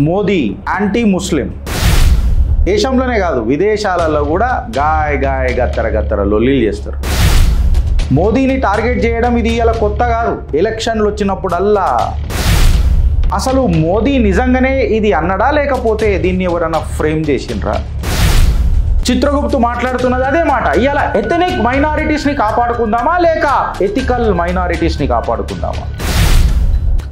Modi anti ముస్లిం దేశంలోనే కాదు విదేశాలలో కూడా గాయ గత్తర లొల్లీలు చేస్తారు. మోదీని టార్గెట్ చేయడం ఇది ఇలా కొత్త కాదు. ఎలక్షన్లు వచ్చినప్పుడల్లా అసలు మోదీ నిజంగానే ఇది అన్నడా లేకపోతే దీన్ని ఎవరైనా ఫ్రేమ్ చేసిండ్రా? చిత్రగుప్తు మాట్లాడుతున్నది అదే మాట. ఇవాళ ఎథనిక్ మైనారిటీస్ని కాపాడుకుందామా లేక ఎథికల్ మైనారిటీస్ని కాపాడుకుందామా?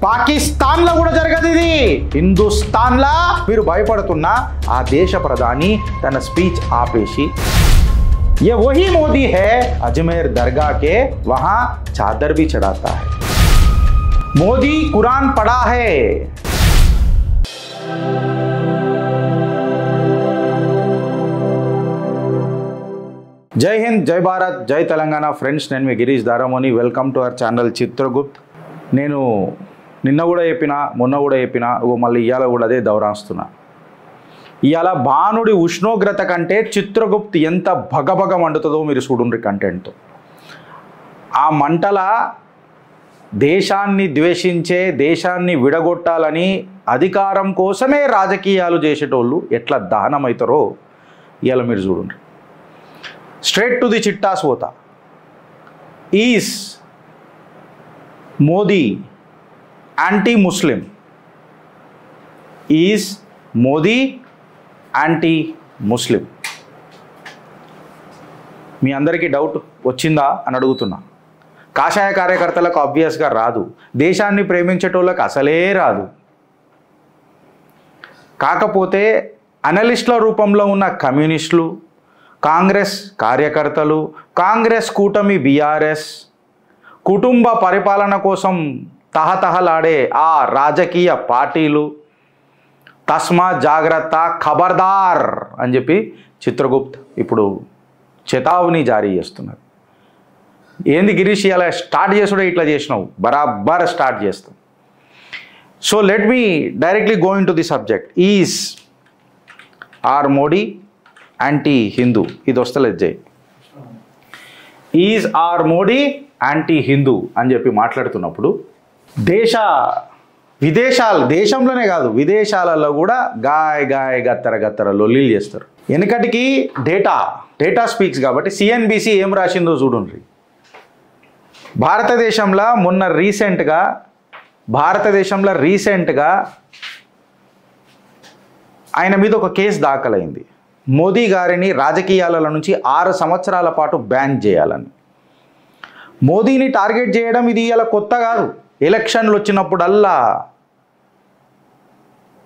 పాకిస్తాన్లో కూడా జరగదు ఇది. హిందుస్థాన్లా మీరు భయపడుతున్నా ఆ దేశ ప్రధాని తన స్పీచ్ ఆపేసి ये वही मोदी है अजमेर दरगाह के वहां चादर भी चढ़ाता है. मोदी कुरान पढ़ा है. जय हिंद, जय भारत, जय तेलंगाना. फ्रेंड्स, నేను మీ Girish Daramoni. Welcome to our channel Chitragupt. నేను నిన్న కూడా చెప్పిన, మొన్న కూడా చెప్పిన, మళ్ళీ ఇవాళ కూడా అదే దౌరాస్తున్నా. ఇవాళ భానుడి ఉష్ణోగ్రత కంటే చిత్రగుప్త్ ఎంత భగభగ మండుతుందో మీరు చూడండి కంటెంట్తో. ఆ మంటల దేశాన్ని ద్వేషించే, దేశాన్ని విడగొట్టాలని అధికారం కోసమే రాజకీయాలు చేసేటోళ్ళు ఎట్లా దహనమవుతారో ఇవాళ మీరు చూడండి. స్ట్రేట్ టు ది చిట్టాస్ పోతా. Is Modi anti Muslim? Is Modi anti Muslim? మీ అందరికీ డౌట్ వచ్చిందా అని అడుగుతున్నా. కాషాయ కార్యకర్తలకు ఆబ్వియస్గా రాదు, దేశాన్ని ప్రేమించేటోళ్ళకి అసలే రాదు. కాకపోతే అనలిస్టుల రూపంలో ఉన్న కమ్యూనిస్టులు, కాంగ్రెస్ కార్యకర్తలు, కాంగ్రెస్ కూటమి బీఆర్ఎస్, కుటుంబ పరిపాలన కోసం తహతహలాడే ఆ రాజకీయ పార్టీలు తస్మా జాగ్రత్త, ఖబర్దార్ అని చెప్పి చిత్రగుప్త్ ఇప్పుడు చేతావని జారీ చేస్తున్నారు. ఏంది గిరీష్ ఇలా స్టార్ట్ చేసుడే ఇట్లా చేసినావు? బరాబర్ స్టార్ట్ చేస్తాం. So let me directly go into the subject. Is our Modi anti Hindu? ఇది వస్తలేదు జై. Is our Modi anti Hindu అని చెప్పి మాట్లాడుతున్నప్పుడు దేశంలోనే కాదు విదేశాలలో కూడా గాయ గత్తర లొల్లీలు చేస్తారు. వెనకటికి డేటా స్పీక్స్ కాబట్టి సిఎన్బిసి ఏం రాసిందో చూడండి. భారతదేశంలో రీసెంట్గా ఆయన మీద ఒక కేసు దాఖలైంది. మోదీ గారిని రాజకీయాల నుంచి 6 సంవత్సరాల పాటు బ్యాన్ చేయాలని. మోదీని టార్గెట్ చేయడం ఇది ఇలా కొత్త కాదు. ఎలక్షన్లు వచ్చినప్పుడల్లా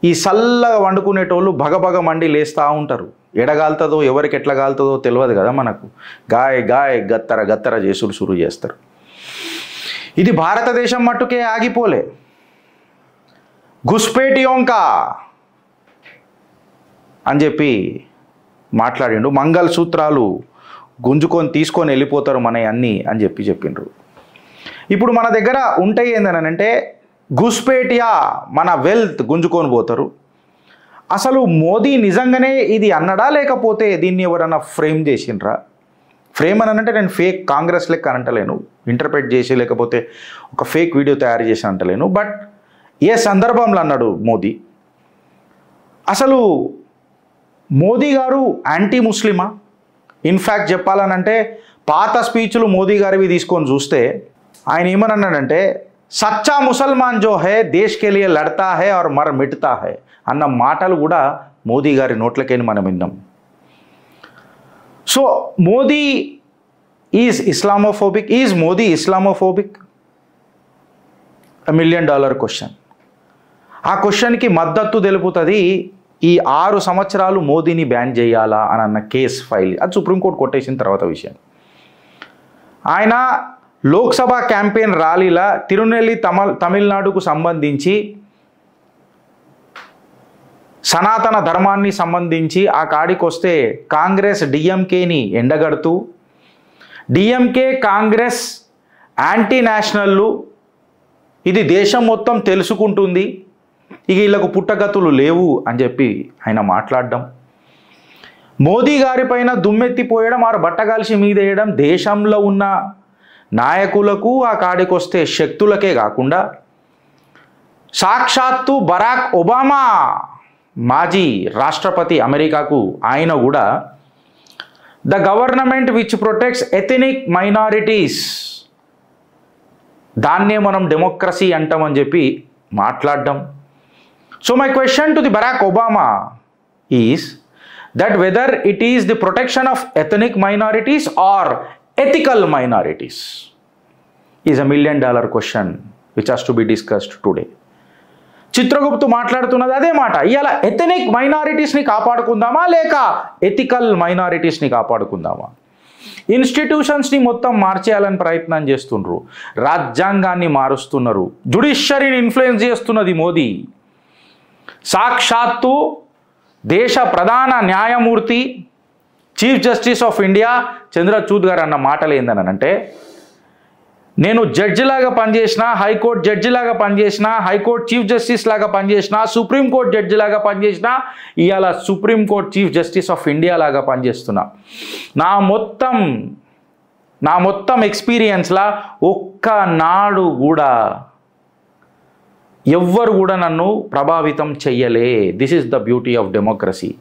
ఈ చల్లగా వండుకునేటోళ్ళు భగభగ మండి లేస్తూ ఉంటారు. ఎడగాలుతుందో ఎవరికి ఎట్లా గాలుతుందో తెలియదు కదా మనకు. గాయ గత్తర చేసుడు సురు చేస్తారు. ఇది భారతదేశం మట్టుకే ఆగిపోలే. ఘుస్పేటియోంకా అని చెప్పి మాట్లాడిండు. మంగళ సూత్రాలు గుంజుకొని తీసుకొని వెళ్ళిపోతారు మన అన్నీ అని చెప్పిండ్రు. ఇప్పుడు మన దగ్గర ఉంటాయి ఏందనంటే ఘుస్పేటియా, మన వెల్త్ గుంజుకొని పోతారు. అసలు మోదీ నిజంగానే ఇది అన్నడా లేకపోతే దీన్ని ఎవరన్నా ఫ్రేమ్ చేసిండ్రా? ఫ్రేమ్ అని అంటే నేను ఫేక్ కాంగ్రెస్ లెక్క అంటలేను, ఇంటర్ప్రెట్ చేసి లేకపోతే ఒక ఫేక్ వీడియో తయారు చేసి అంటలేను. బట్ ఏ సందర్భంలో అన్నాడు మోదీ? అసలు మోదీ గారు యాంటీ ముస్లిమా? ఇన్ఫ్యాక్ట్ చెప్పాలనంటే పాత స్పీచ్లు మోదీ గారివి తీసుకొని చూస్తే ఆయన ఏమన్నాడంటే సచ్చా ముసల్మాన్ జో హై దేశ్ కే లియే లడతా హై और మర్ మిటతా హై అన్న మాటలు కూడా మోదీ గారి నోట్లకేని మనం విన్నాం. So Modi is Islamophobic? Is Modi Islamophobic? $1 million question. ఆ క్వశ్చన్కి మద్దతు తెలుపుతుంది ఈ 6 సంవత్సరాలు మోదీని బ్యాన్ చేయాలా అని అన్న కేసు ఫైల్. అది సుప్రీంకోర్టు కొట్టేసిన తర్వాత విషయం. ఆయన లోక్సభ క్యాంపెయిన్ ర్యాలీల తిరునెల్లి తమిళనాడుకు సంబంధించి సనాతన ధర్మాన్ని సంబంధించి ఆ కాడికి వస్తే కాంగ్రెస్ డిఎంకేని ఎండగడుతూ, డిఎంకే కాంగ్రెస్ యాంటీ నేషనల్లు, ఇది దేశం మొత్తం తెలుసుకుంటుంది, ఇక వీళ్ళకు పుట్టగతులు లేవు అని చెప్పి ఆయన మాట్లాడడం, మోదీ గారిపైన దుమ్మెత్తిపోయడం, ఆరు బట్టగాల్సి మీదేయడం దేశంలో ఉన్న నాయకులకు ఆ కాడికొస్తే శక్తులకే కాకుండా సాక్షాత్తు బరాక్ ఒబామా మాజీ రాష్ట్రపతి అమెరికాకు ఆయన కూడా the government which protects ethnic minorities, దాన్నే మనం డెమోక్రసీ అంటామని చెప్పి మాట్లాడడం. So my question to the Barack Obama is that whether it is the protection of ethnic minorities or ethical minorities is $1 million question which has to be discussed today. Chitragupta మాట్లాడుతున్నది అదే మాట. ఇవాళ ethnic మైనారిటీస్ని కాపాడుకుందామా లేక ethical మైనారిటీస్ని కాపాడుకుందామా? ఇన్స్టిట్యూషన్స్ని మొత్తం మార్చేయాలని ప్రయత్నం చేస్తున్నారు, రాజ్యాంగాన్ని మారుస్తున్నారు, జుడిషియరీని ఇన్ఫ్లుయెన్స్ చేస్తున్నది మోదీ. సాక్షాత్తు దేశ ప్రధాన న్యాయమూర్తి chief justice of India Chandrachud గారు అన్న మాటలు ఏందనంటే, నేను జడ్జిలాగా పనిచేసిన, హైకోర్టు జడ్జిలాగా పనిచేసిన, హైకోర్టు చీఫ్ జస్టిస్ లాగా పనిచేసిన, సుప్రీంకోర్టు జడ్జిలాగా పనిచేసిన, ఇవాళ supreme court chief justice of India లాగా పనిచేస్తున్నా. నా మొత్తం ఎక్స్పీరియన్స్లా ఒక్కనాడు కూడా ఎవ్వరు కూడా నన్ను ప్రభావితం చెయ్యలే. This is the beauty of democracy.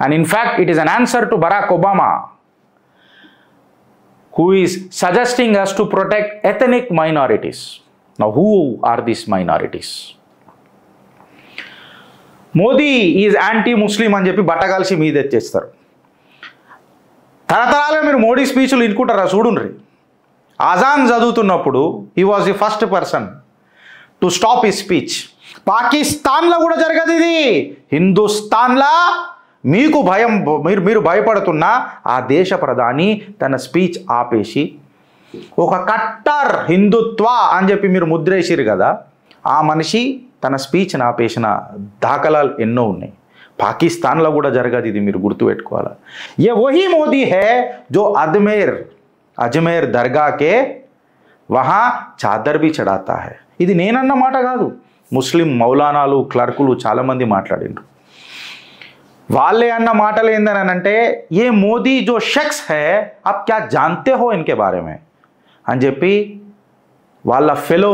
And in fact, it is an answer to Barack Obama, who is suggesting us to protect ethnic minorities. Now, who are these minorities? Modi is anti-Muslim అని చెప్పి బట్టగాల్సి మీద ఎత్తేస్తారు. తరతరాలుగా మీరు మోడీ స్పీచ్లు ఇనుకుంటారా? చూడుండ్రి. ఆజాన్ చదువుతున్నప్పుడు he was the first person to stop his speech. పాకిస్తాన్లో కూడా జరగదు ఇది. హిందుస్థాన్లో మీకు భయం, మీరు భయపడుతున్న ఆ దేశ ప్రధాని తన స్పీచ్ ఆపేసి ఒక కట్టర్ హిందుత్వ అని చెప్పి మీరు ముద్రేసిరు కదా, ఆ మనిషి తన స్పీచ్ని ఆపేసిన దాఖలాలు ఎన్నో ఉన్నాయి. పాకిస్తాన్లో కూడా జరగదు ఇది, మీరు గుర్తుపెట్టుకోవాలి. ఏ వహీ మోదీ హే జో అజ్మేర్ దర్గాకే వహా చాదర్ బి చడాతా హై. ఇది నేనన్న మాట కాదు, ముస్లిం మౌలానాలు క్లర్కులు చాలామంది మాట్లాడిండ్రు. వాళ్ళే అన్న మాటలు ఏందనంటే, ఏ మోదీ జో షఖ్స్ హై అప్ క్యా జాన్తే హో ఇన్కే బారే మే అని చెప్పి వాళ్ళ ఫెలో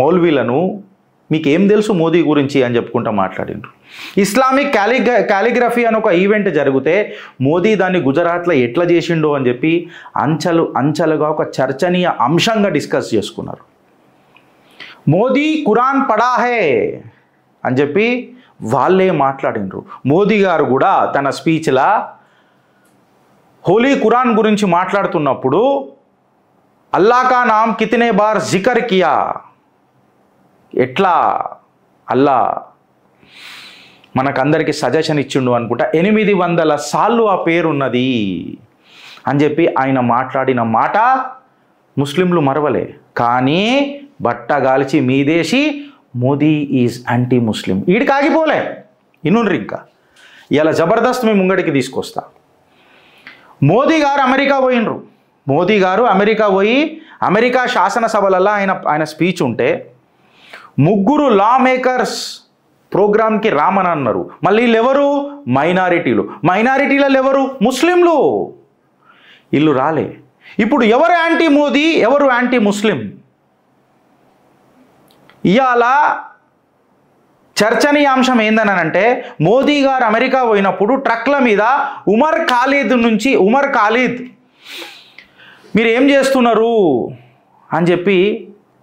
మౌల్వీలను మీకు ఏం తెలుసు మోదీ గురించి అని చెప్పుకుంటూ మాట్లాడిండ్రు. ఇస్లామిక్ క్యాలిగ్రఫీ అని ఒక ఈవెంట్ జరిగితే మోదీ దాన్ని గుజరాత్లో ఎట్లా చేసిండో అని చెప్పి అంచెలుగా ఒక చర్చనీయ అంశంగా డిస్కస్ చేసుకున్నారు. మోదీ ఖురాన్ పడా హే అని చెప్పి వాళ్ళే మాట్లాడినరు. మోదీ గారు కూడా తన స్పీచ్లా హోలీ ఖురాన్ గురించి మాట్లాడుతున్నప్పుడు అల్లా కా నామ్ కితనే బార్ జికర్ కియా, ఎట్లా అల్లా మనకందరికీ సజెషన్ ఇచ్చిండు అనుకుంటా 800 సార్లు ఆ పేరున్నది అని చెప్పి ఆయన మాట్లాడిన మాట ముస్లింలు మరవలే. కానీ బట్టగాల్చి మీదేసి మోదీ ఈజ్ యాంటీ ముస్లిం ఈడికి ఆగిపోలే. ఇన్నుండ్రి ఇంకా ఇలా జబర్దస్త్ మీ ముంగడికి తీసుకొస్తా. మోదీ గారు అమెరికా పోయినరు. మోదీ గారు అమెరికా పోయి అమెరికా శాసనసభలలో ఆయన స్పీచ్ ఉంటే 3 లా మేకర్స్ ప్రోగ్రామ్కి రామని అన్నారు. మళ్ళీ వీళ్ళెవరు? మైనారిటీలలో ఎవరు? ముస్లింలు. వీళ్ళు రాలే. ఇప్పుడు ఎవరు యాంటీ మోదీ, ఎవరు యాంటీ ముస్లిం? ఇవాళ చర్చనీయాంశం ఏందనంటే, మోదీ గారు అమెరికా పోయినప్పుడు ట్రక్ల మీద ఉమర్ ఖాలిద్ మీరు ఏం చేస్తున్నారు అని చెప్పి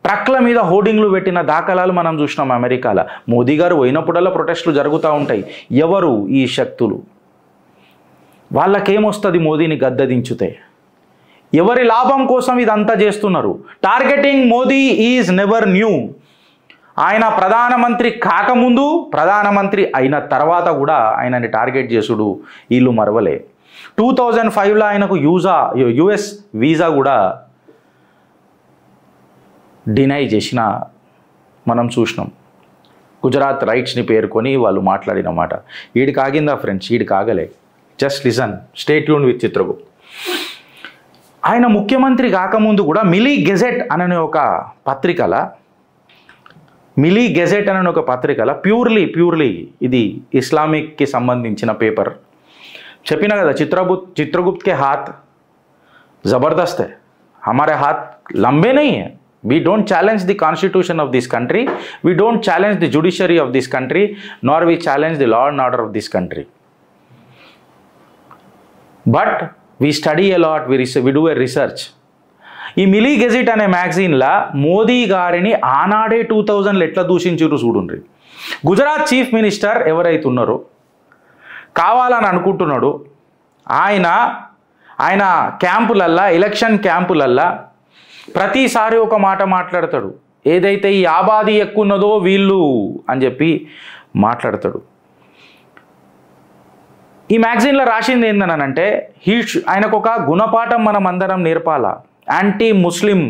ట్రక్ల మీద హోర్డింగ్లు పెట్టిన దాఖలాలు మనం చూసినాం అమెరికాలో. మోదీ గారు పోయినప్పుడల్లా ప్రొటెస్టులు జరుగుతూ ఉంటాయి. ఎవరు ఈ శక్తులు? వాళ్ళకేమొస్తుంది మోదీని గద్దదించుతే? ఎవరి లాభం కోసం ఇదంతా చేస్తున్నారు? Targeting Modi is never knew. ఆయన ప్రధానమంత్రి కాకముందు, ప్రధానమంత్రి అయిన తర్వాత కూడా ఆయనని టార్గెట్ చేసుడు వీళ్ళు మరవలే. 2005లో ఆయనకు యుఎస్ వీసా కూడా డినై చేసిన మనం చూసినాం. గుజరాత్ రైట్స్ని పేర్కొని వాళ్ళు మాట్లాడిన మాట. వీడికి ఆగిందా ఫ్రెండ్స్? వీడికి ఆగలే. Just listen, stay tune with Chitragupt. ఆయన ముఖ్యమంత్రి కాకముందు కూడా మిలీ గెజెట్ అనే ఒక పత్రికల ప్యూర్లీ ఇది ఇస్లామిక్కి సంబంధించిన పేపర్. చెప్పిన కదా చిత్రగుప్త్ కే హాత్ జబర్దస్త్ హై, హమారే హాత్ లంబే నహీ హై. We don't challenge the constitution of this country. We don't challenge the judiciary of this country, nor we challenge the law and order of this country. But we study a lot, we do a research. ఈ milli gazette అనే మ్యాగజైన్లో మోదీ గారిని ఆనాడే 2000 ఎట్లా దూషించారు చూడండి. Gujarat chief minister ఎవరైతే ఉన్నారో కావాలని అనుకుంటున్నాడు, ఆయన క్యాంపులల్లా, ఎలక్షన్ క్యాంపులల్లా ప్రతిసారి ఒక మాట మాట్లాడతాడు, ఏదైతే ఈ ఆబాది ఎక్కువ ఉన్నదో వీళ్ళు అని చెప్పి మాట్లాడతాడు. ఈ మ్యాగజైన్లో రాసింది ఏందనంటే ఆయనకు ఒక గుణపాఠం మనం అందరం నేర్పాలా. యాంటీ ముస్లిం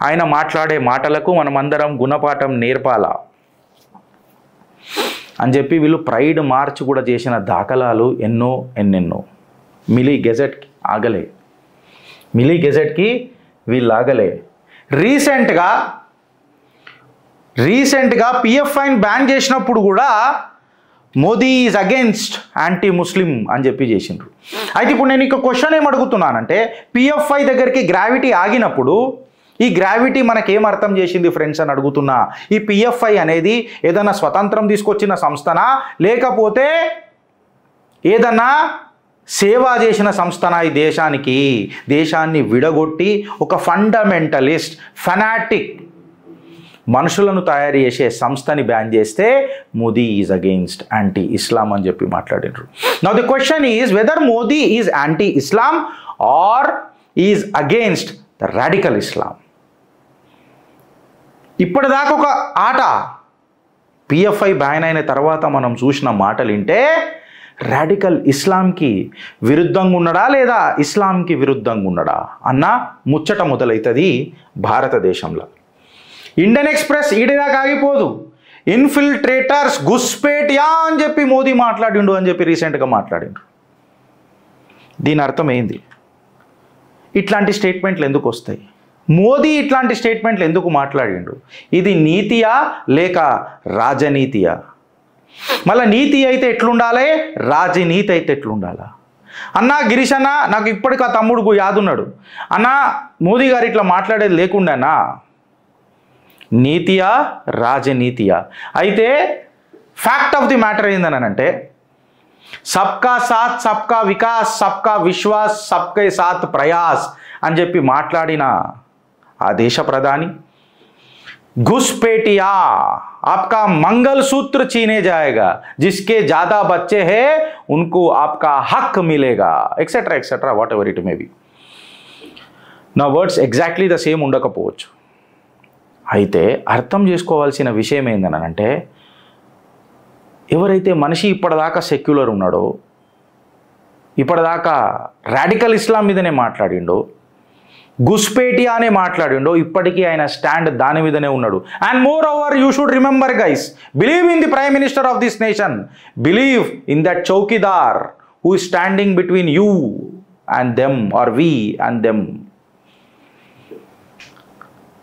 ఆయన మాట్లాడే మాటలకు మనమందరం గుణపాఠం నేర్పాలా అని చెప్పి వీళ్ళు ప్రైడ్ మార్చ్ కూడా చేసిన దాఖలాలు ఎన్నెన్నో. మిలీ గెజెట్కి ఆగలే, మిలీ గెజెట్కి వీళ్ళు ఆగలే. రీసెంట్గా పిఎఫ్ఐని బ్యాన్ చేసినప్పుడు కూడా మోదీ ఈజ్ అగేన్స్ట్ యాంటీ ముస్లిం అని చెప్పి చేసిండ్రు. అయితే ఇప్పుడు నేను ఇక క్వశ్చన్ ఏం అడుగుతున్నానంటే, పిఎఫ్ఐ దగ్గరికి గ్రావిటీ ఆగినప్పుడు ఈ గ్రావిటీ మనకేం అర్థం చేసింది ఫ్రెండ్స్ అని అడుగుతున్నా. ఈ పిఎఫ్ఐ అనేది ఏదైనా స్వతంత్రం తీసుకొచ్చిన సంస్థనా, లేకపోతే ఏదన్నా సేవ చేసిన సంస్థనా? ఈ దేశాన్ని విడగొట్టి ఒక ఫండమెంటలిస్ట్, ఫెనాటిక్ మనుషులను తయారు చేసే సంస్థని బ్యాన్ చేస్తే Modi is against anti Islam అని చెప్పి మాట్లాడారు. Now the question is whether Modi is anti Islam or is against the radical Islam. ఇప్పటిదాకా ఒక ఆట, పిఎఫ్ఐ బ్యాన్ అయిన తర్వాత మనం చూసిన మాటలు వింటే రాడికల్ ఇస్లాంకి విరుద్ధంగా ఉన్నాడా లేదా ఇస్లాంకి విరుద్ధంగా ఉన్నాడా అన్న ముచ్చట మొదలవుతుంది భారతదేశంలో. ఇండియన్ ఎక్స్ప్రెస్ ఈడేదాకా ఆగిపోదు. ఇన్ఫిల్ట్రేటర్స్ గుస్పేటియా అని చెప్పి మోదీ మాట్లాడిండు అని చెప్పి రీసెంట్గా మాట్లాడిండ్రు. దీని అర్థం ఏంది? ఇట్లాంటి స్టేట్మెంట్లు ఎందుకు వస్తాయి? మోదీ ఇట్లాంటి స్టేట్మెంట్లు ఎందుకు మాట్లాడిండు? ఇది నీతియా లేక రాజనీతియా? మళ్ళీ నీతి అయితే ఎట్లుండాలి, రాజనీతి అయితే ఎట్లుండాలా? అన్నా గిరీష్ అన్న, నాకు ఇప్పటికి ఆ తమ్ముడు యాదున్నాడు. అన్నా మోదీ గారు ఇట్లా మాట్లాడేది లేకుండానా నీతియా రాజనీతియా? అయితే ఫ్యాక్ట్ ఆఫ్ ది మ్యాటర్ ఏందనంటే, సబ్కా సాత్ సబ్కా వికాస్ సబ్కా విశ్వాస్ సబ్కే సాత్ ప్రయాస్ అని చెప్పి మాట్లాడిన ఆ దేశ ప్రధాని घुसपैठिया आपका मंगलसूत्र छीने जाएगा, जिसके ज्यादा बच्चे हैं उनको आपका हक मिलेगा, etcetera etcetera, whatever it may be. నా వర్డ్స్ ఎగ్జాక్ట్లీ ద సేమ్ ఉండకపోవచ్చు. అయితే అర్థం చేసుకోవాల్సిన విషయం ఏందనంటే, ఎవరైతే మనిషి ఇప్పటిదాకా సెక్యులర్ ఉన్నాడో, ఇప్పటిదాకా రాడికల్ ఇస్లాం మీదనే మాట్లాడిండో, గుస్పేటియా అనే మాట్లాడిండో, ఇప్పటికీ ఆయన స్టాండ్ దాని మీదనే ఉన్నాడు. And moreover you should remember guys, believe in the prime minister of this nation, believe in that chowkidar who is standing between you and them or we and them.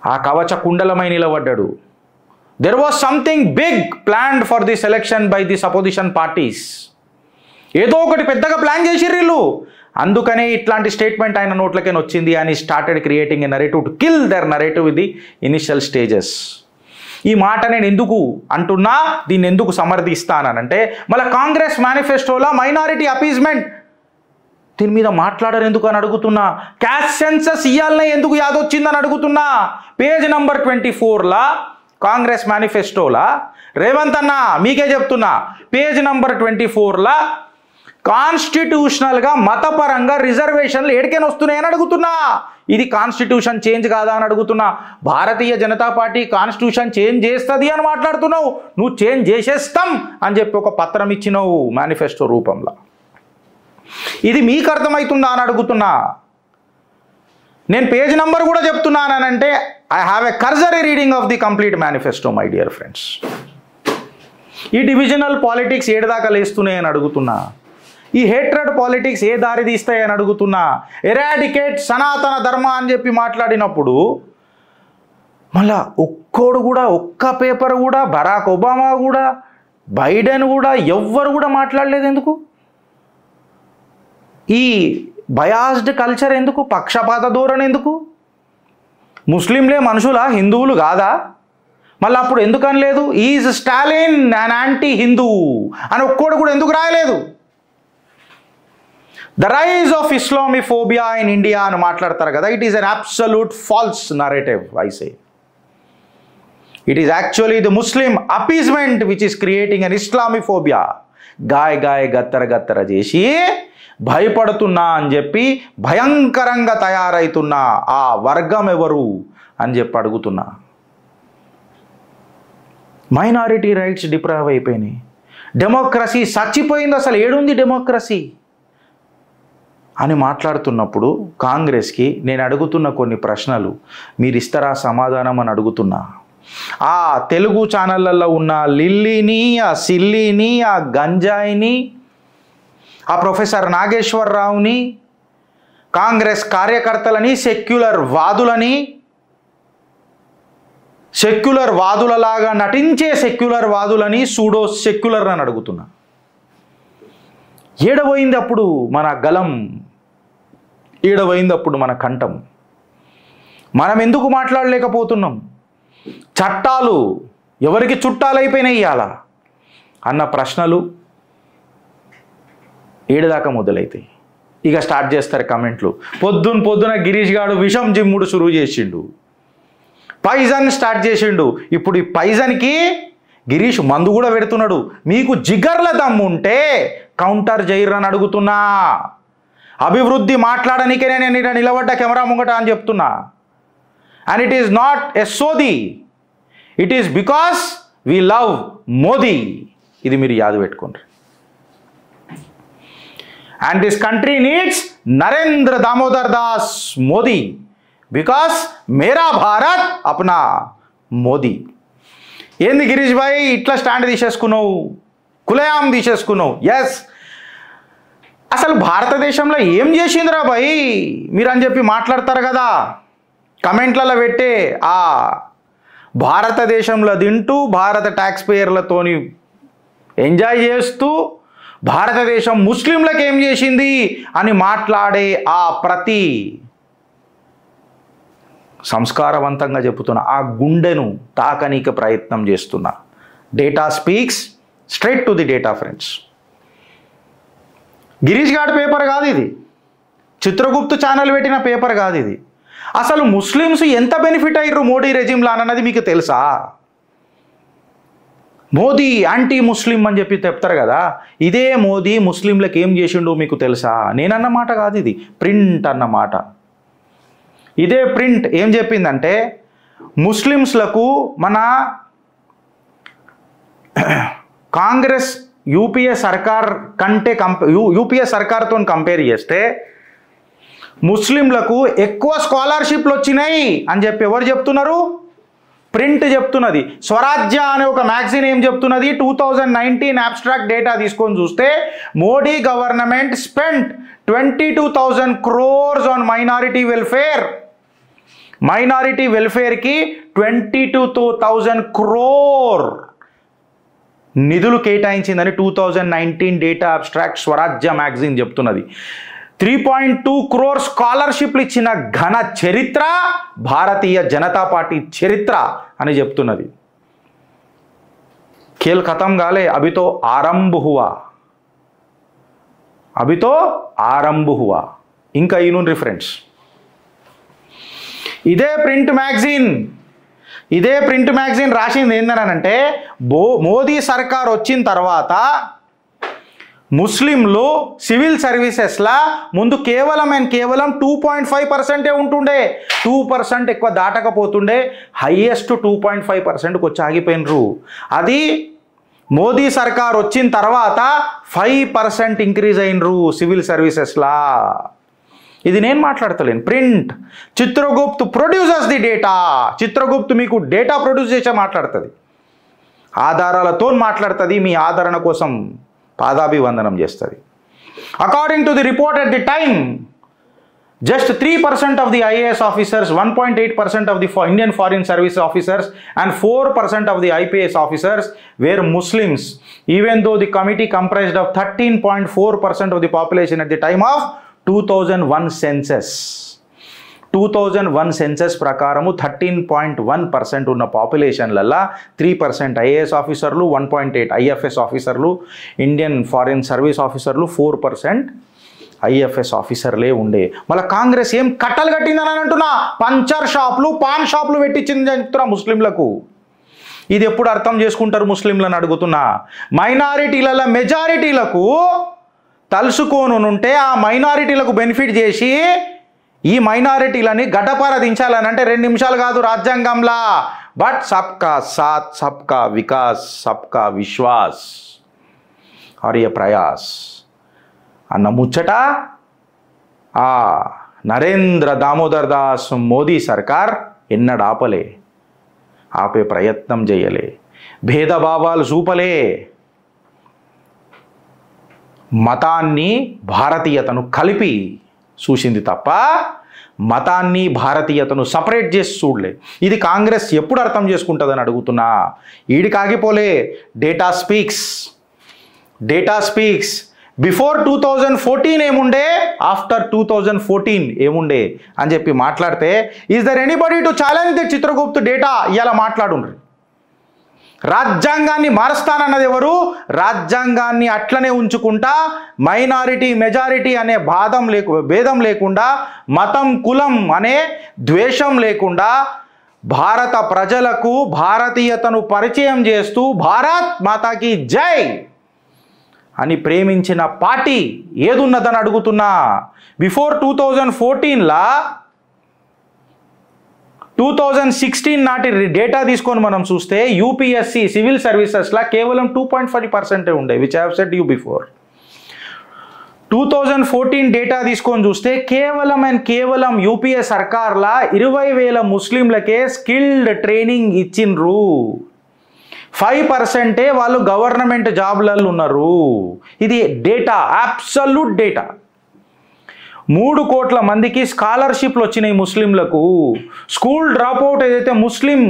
ఆ కవచ కుండలమై నిలబడ్డాడు. There was something big planned for this election by this opposition parties. ఏదో ఒకటి పెద్దగా plan చేసిర్రు వీళ్ళు, అందుకనే ఇట్లాంటి స్టేట్మెంట్ ఆయన నోట్లకే వచ్చింది. అని started creating a narrative to kill their narrative with the initial stages. ఈ మాట నేను ఎందుకు అంటున్నా, దీన్ని ఎందుకు సమర్థిస్తానంటే, మళ్ళీ కాంగ్రెస్ మేనిఫెస్టోలో మైనారిటీ అపీజ్మెంట్ దీని మీద మాట్లాడరు ఎందుకు అని అడుగుతున్నా. క్యాస్ట్ సెన్సస్ ఇయ్యాలనే ఎందుకు యాదొచ్చిందని అడుగుతున్నా. పేజ్ నంబర్ 24లా కాంగ్రెస్ మేనిఫెస్టోలా, రేవంత్ అన్న మీకే చెప్తున్నా, పేజ్ నంబర్ 24లా కాన్స్టిట్యూషనల్గా మతపరంగా రిజర్వేషన్లు ఏడికైనా వస్తున్నాయని అడుగుతున్నా. ఇది కాన్స్టిట్యూషన్ చేంజ్ కాదా అని అడుగుతున్నా. భారతీయ జనతా పార్టీ కాన్స్టిట్యూషన్ చేంజ్ చేస్తుంది అని మాట్లాడుతున్నావు, నువ్వు చేంజ్ చేసేస్తాం అని చెప్పి ఒక పత్రం ఇచ్చినావు మేనిఫెస్టో రూపంలో. ఇది మీకు అర్థమవుతుందా అని అడుగుతున్నా. నేను పేజ్ నంబర్ కూడా చెప్తున్నానంటే I have a cursory reading of the complete manifesto my dear friends. ఈ డివిజనల్ పాలిటిక్స్ ఏడదాకా లేస్తున్నాయని అడుగుతున్నా. ఈ హేట్రెడ్ పాలిటిక్స్ ఏ దారి తీస్తాయని అడుగుతున్నా. ఎరాడికేట్ సనాతన ధర్మ అని చెప్పి మాట్లాడినప్పుడు మళ్ళా ఒక్కోడు కూడా, ఒక్క పేపర్ కూడా, బరాక్ ఒబామా కూడా, బైడెన్ కూడా, ఎవ్వరు కూడా మాట్లాడలేదు. ఎందుకు ఈ బయాస్డ్ కల్చర్? ఎందుకు పక్షపాత ధోరణి? ఎందుకు ముస్లింలే మనుషులా, హిందువులు కాదా? మళ్ళీ అప్పుడు ఎందుకు అనలేదు is Stalin and anti Hindu అని ఒక్కడు కూడా ఎందుకు రాయలేదు? The rise of Islamophobia in India అని మాట్లాడతారు కదా, it is an absolute false narrative. I say it is actually the Muslim appeasement which is creating an Islamophobia. గాయ గత్తర చేసి భయపడుతున్నా అని చెప్పి భయంకరంగా తయారైతున్న ఆ వర్గం ఎవరు అని చెప్పి అడుగుతున్నా. మైనారిటీ రైట్స్ డిప్రైవ్ అయిపోయినాయి, డెమోక్రసీ చచ్చిపోయింది, అసలు ఏడుంది డెమోక్రసీ అని మాట్లాడుతున్నప్పుడు కాంగ్రెస్కి నేను అడుగుతున్న కొన్ని ప్రశ్నలు మీరు ఇస్తారా సమాధానం అని అడుగుతున్నా. ఆ తెలుగు ఛానళ్ళల్లో ఉన్న లిల్లీని, ఆ సిల్లీని, ఆ గంజాయిని, ఆ ప్రొఫెసర్ నాగేశ్వరరావుని, కాంగ్రెస్ కార్యకర్తలని, సెక్యులర్ వాదులలాగా నటించే సెక్యులర్ వాదులని, సూడో సెక్యులర్ అని అడుగుతున్నా. ఏడవైంది అప్పుడు మన గలం, ఏడవైంది అప్పుడు మన కంఠం. మనం ఎందుకు మాట్లాడలేకపోతున్నాం? చట్టాలు ఎవరికి చుట్టాలైపోయినాయి ఇవాళ అన్న ప్రశ్నలు ఏడుదాకా మొదలైతాయి. ఇక స్టార్ట్ చేస్తారు కమెంట్లు. పొద్దున గిరీష్ గాడు విషం జిమ్ముడు సురువు చేసిండు, పైజన్ స్టార్ట్ చేసిండు. ఇప్పుడు ఈ పైజన్కి గిరీష్ మందు కూడా పెడుతున్నాడు. మీకు జిగర్ల దమ్ము ఉంటే కౌంటర్ చేయరని అడుగుతున్నా. అభివృద్ధి మాట్లాడనికే నేను ఇక్కడ నిలబడ్డ కెమెరా ముంగట అని చెప్తున్నా. And it is not a సోది, it is because we love Modi. ఇది మీరు యాద పెట్టుకోండి. And this country needs Narendra Damodar Das Modi because మేరా భారత్ అప్నా మోదీ. ఏంది గిరీష్ భాయ్ ఇట్లా స్టాండ్ తీసేసుకున్నావు, కులయాం తీసేసుకున్నావు? ఎస్, అసలు భారతదేశంలో ఏం చేసిందిరా భాయ్ మీరు అని చెప్పి మాట్లాడతారు కదా కమెంట్లలో పెట్టే. ఆ భారతదేశంలో తింటూ భారత ట్యాక్స్ పేయర్లతోని ఎంజాయ్ చేస్తూ భారతదేశం ముస్లింలకు ఏం చేసింది అని మాట్లాడే ఆ ప్రతి సంస్కారవంతంగా చెప్తున్నా ఆ గుండెను తాకనీకి ప్రయత్నం చేస్తున్నా. Data speaks straight to the data friends. Girish God paper కాదు ఇది, చిత్రగుప్తు ఛానల్ పెట్టిన పేపర్ కాదు ఇది. అసలు ముస్లిమ్స్ ఎంత బెనిఫిట్ అయ్యారు మోడీ రెజిమ్లా అన్నది మీకు తెలుసా? మోదీ యాంటీ ముస్లిం అని చెప్పి చెప్తారు కదా, ఇదే మోదీ ముస్లింలకు ఏం చేసిండో మీకు తెలుసా? నేనన్న మాట కాదు, ఇది ప్రింట్ అన్నమాట. ఇదే ప్రింట్ ఏం చెప్పిందంటే ముస్లిమ్స్లకు మన కాంగ్రెస్ యూపీఏ సర్కార్ కంటే యూపీఏ సర్కార్తో కంపేర్ చేస్తే ముస్లింలకు ఎక్కువ స్కాలర్షిప్లు వచ్చినాయి అని చెప్పి ఎవరు చెప్తున్నారు? ప్రింట్ చెప్తున్నది. స్వరాజ్య అనే ఒక మ్యాగజైన్ ఏం చెప్తున్నది? 2019 అబ్స్ట్రాక్ట్ డేటా తీసుకొని చూస్తే Modi government spent 22,000 crores on minority welfare. Minority వెల్ఫేర్కి 22,000 crore నిధులు కేటాయించిందని 2019 డేటా అబ్స్ట్రాక్ట్ స్వరాజ్య మ్యాగజైన్ చెప్తున్నది. 3.2 crore స్కాలర్షిప్లు ఇచ్చిన ఘన చరిత్ర భారతీయ జనతా పార్టీ చరిత్ర అని చెప్తున్నది. ఖేల్ ఖతం గాలే, అభితో ఆరంభ హువా. ఇంకా ఈను రిఫరెన్స్ ఇదే ప్రింట్ మ్యాగజైన్ రాసింది ఏందనంటే మోదీ సర్కార్ వచ్చిన తర్వాత ముస్లింలు సివిల్ సర్వీసెస్లా ముందు కేవలం 2.5% ఉంటుండే, 2% ఎక్కువ దాటకపోతుండే, హైయెస్ట్ 2.5%కి వచ్చి ఆగిపోయినరు. అది మోదీ సర్కార్ వచ్చిన తర్వాత 5% ఇంక్రీజ్ అయినరు సివిల్ సర్వీసెస్లా. ఇది నేను మాట్లాడతలేను, print. Chitragupt producers the data. Chitragupt మీకు డేటా ప్రొడ్యూస్ చేసే మాట్లాడుతుంది, ఆధారాలతో మాట్లాడుతుంది, మీ ఆదరణ కోసం పాదాభివందనం చేస్తుంది. According to the report at the time, just 3% of the IAS officers, 1.8% of the Indian Foreign Service officers and 4% of the IPS officers were Muslims, even though the committee comprised of 13.4% of the population at the time of 2001 census. 2001 senses ప్రకారము 13.1% ఉన్న పాపులేషన్లల్లో 3% IAS ఆఫీసర్లు, 1.8 IFS ఆఫీసర్లు, Indian foreign service ఆఫీసర్లు 4% IFS ఆఫీసర్లే ఉండే. మళ్ళీ కాంగ్రెస్ ఏం కట్టలు కట్టిందని అంటున్నా, పంచర్ షాపులు, పాన్ షాపులు పెట్టించిందని చెప్తున్నా ముస్లింలకు. ఇది ఎప్పుడు అర్థం చేసుకుంటారు ముస్లింలను అడుగుతున్నా. మైనారిటీల మెజారిటీలకు తలుసుకోనుంటే ఆ మైనారిటీలకు బెనిఫిట్ చేసి ఈ మైనారిటీలని గడ్డపార దించాలని అంటే 2 నిమిషాలు కాదు రాజ్యాంగంలా. బట్ సబ్కా సాత్, సబ్కా వికాస్, సబ్కా విశ్వాస్ और ये ప్రయాస్ అన్న ముచ్చట ఆ నరేంద్ర దామోదర్ దాస్ మోదీ సర్కార్ ఎన్నడ ఆపే ప్రయత్నం చేయలే, భేదభావాలు చూపలే. మతాన్ని భారతీయతను కలిపి చూసింది తప్ప మతాన్ని భారతీయతను సపరేట్ చేసి చూడలే. ఇది కాంగ్రెస్ ఎప్పుడు అర్థం చేసుకుంటుందని అడుగుతున్నా. ఈడికి ఆగిపోలే. Data speaks. బిఫోర్ 2014 ఏముండే, ఆఫ్టర్ 2014 ఏముండే అని చెప్పి మాట్లాడితే, is there anybody to challenge the Chitragupta data? ఇలా మాట్లాడుండ్రి. రాజ్యాంగాన్ని మారుస్తానన్నది ఎవరు? రాజ్యాంగాన్ని అట్లనే ఉంచుకుంటా మైనారిటీ మెజారిటీ అనే భేదం లేకుండా, మతం కులం అనే ద్వేషం లేకుండా భారత ప్రజలకు భారతీయతను పరిచయం చేస్తూ భారత్ మాతాకి జై అని ప్రేమించిన పార్టీ ఏదున్నదని అడుగుతున్నా. బిఫోర్ 2014లా 2016 నాటి డేటా తీసుకొని మనం చూస్తే యూపీఎస్సి సివిల్ సర్వీసెస్లా కేవలం 2.5% ఉండే, which I have said you before. 2014 data తీసుకొని చూస్తే కేవలం యూపీఏ సర్కార్లా 20,000 ముస్లింలకే స్కిల్డ్ ట్రైనింగ్ ఇచ్చిండ్రు. 5% వాళ్ళు గవర్నమెంట్ జాబ్లలో ఉన్నారు. ఇది డేటా, అబ్సల్యూట్ డేటా. 3 కోట్ల మందికి స్కాలర్షిప్లు వచ్చినాయి ముస్లింలకు. స్కూల్ డ్రాప్అవుట్ ఏదైతే ముస్లిం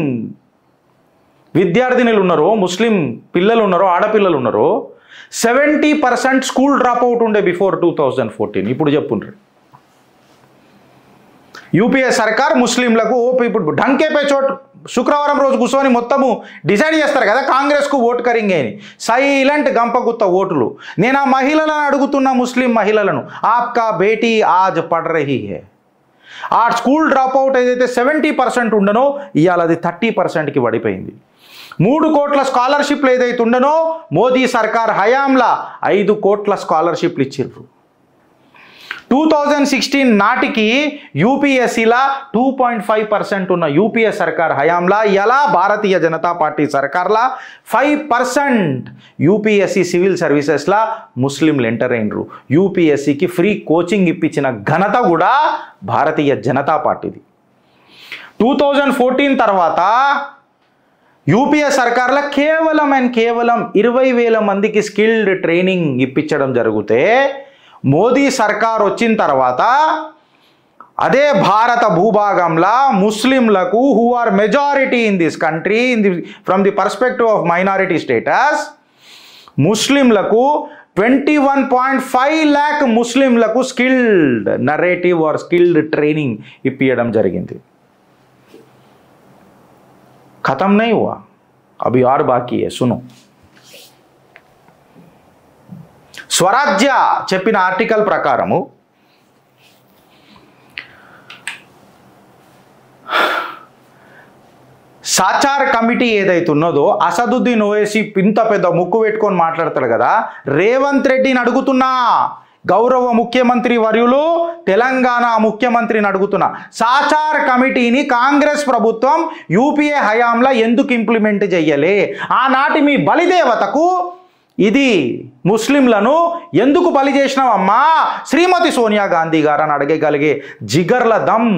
విద్యార్థినులు ఉన్నారో, ముస్లిం పిల్లలు ఉన్నారో, ఆడపిల్లలు ఉన్నారో 70% స్కూల్ డ్రాప్అవుట్ ఉండే బిఫోర్ 2014. ఇప్పుడు చెప్పుండ్రి. యూపీఏ సర్కార్ ముస్లింలకు ఇప్పుడు ఢంకేపే చోటు శుక్రవారం రోజు కూర్చొని మొత్తము డిసైడ్ చేస్తారు కదా కాంగ్రెస్కు ఓటు కరింగ్ అని. సైలెంట్ గంపగుత్త ఓటులు. నేను ఆ మహిళలను అడుగుతున్న, ముస్లిం మహిళలను, ఆప్కా బేటీ ఆజ్ పడ్ రహీ హై. ఆ స్కూల్ డ్రాప్అవుట్ ఏదైతే 70% ఉండనో ఇవాళ అది 30%కి పడిపోయింది. 3 కోట్ల స్కాలర్షిప్లు ఏదైతే ఉండనో మోదీ సర్కార్ హయాంలా 5 కోట్ల స్కాలర్షిప్లు ఇచ్చిర్రు. 2016 నాటికి యూపీఎస్సీలా 2.5% ఉన్న యూపీఏ సర్కార్ హయాంలా ఇలా భారతీయ జనతా పార్టీ సర్కార్లా 5% యూపీఎస్సీ సివిల్ సర్వీసెస్లా ముస్లింలు ఎంటర్ అయినరు. యూపీఎస్సీకి ఫ్రీ కోచింగ్ ఇప్పించిన ఘనత కూడా భారతీయ జనతా పార్టీది. 2014 తర్వాత యూపీఏ సర్కార్లో కేవలం 20,000 మందికి స్కిల్డ్ ట్రైనింగ్ ఇప్పించడం జరిగితే, మోదీ సర్కార్ వచ్చిన తర్వాత అదే భారత భూభాగంలో ముస్లింలకు who are majority in this country from the perspective of minority status, ముస్లింలకు 21.5 lakh ముస్లింలకు skilled narrative or skilled training ఇప్పించడం జరిగింది. ఖతం नहीं हुआ, अभी और बाकी है, सुनो. స్వరాజ్య చెప్పిన ఆర్టికల్ ప్రకారము సాచార్ కమిటీ ఏదైతే ఉన్నదో, అసదుద్దీన్ ఓవైసీ ఇంత పెద్ద ముక్కు పెట్టుకొని మాట్లాడతాడు కదా, రేవంత్ రెడ్డిని అడుగుతున్నా, గౌరవ ముఖ్యమంత్రి వర్యులు తెలంగాణ ముఖ్యమంత్రిని అడుగుతున్నా, సాచార్ కమిటీని కాంగ్రెస్ ప్రభుత్వం యూపీఏ హయాంలో ఎందుకు ఇంప్లిమెంట్ చెయ్యలే? ఆనాటి మీ బలిదేవతకు ఇది ముస్లింలను ఎందుకు బలి చేసినావమ్మా శ్రీమతి సోనియా గాంధీ గారు అని అడగగలిగే జిగర్ల దమ్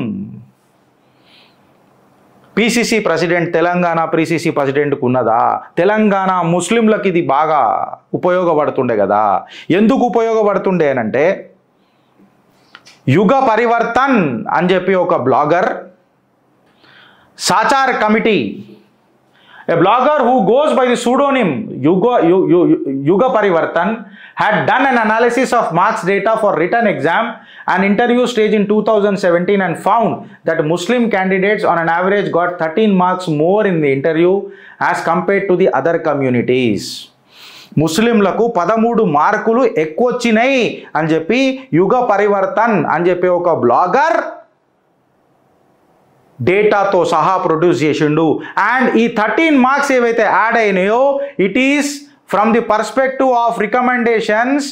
పీసీసీ ప్రెసిడెంట్, తెలంగాణ పీసీసీ ప్రెసిడెంట్కు ఉన్నదా? తెలంగాణ ముస్లింలకు ఇది బాగా ఉపయోగపడుతుండే కదా. ఎందుకు ఉపయోగపడుతుండే అనంటే, యుగ పరివర్తన్ అని చెప్పి ఒక blogger Sachar committee A blogger who goes by the pseudonym Yuga Parivartan had done an analysis of marks data for written exam and interview stage in 2017 and found that Muslim candidates on an average got 13 marks more in the interview as compared to the other communities. ముస్లింలకు 13 మార్కులు ఎక్కువ వచ్చినాయి అని చెప్పి యుగ పరివర్తన్ అని చెప్పి ఒక బ్లాగర్ డేటాతో సహా ప్రొడ్యూస్ చేసిండు. అండ్ ఈ 13 మార్క్స్ ఏవైతే యాడ్ అయినాయో it is from the perspective of recommendations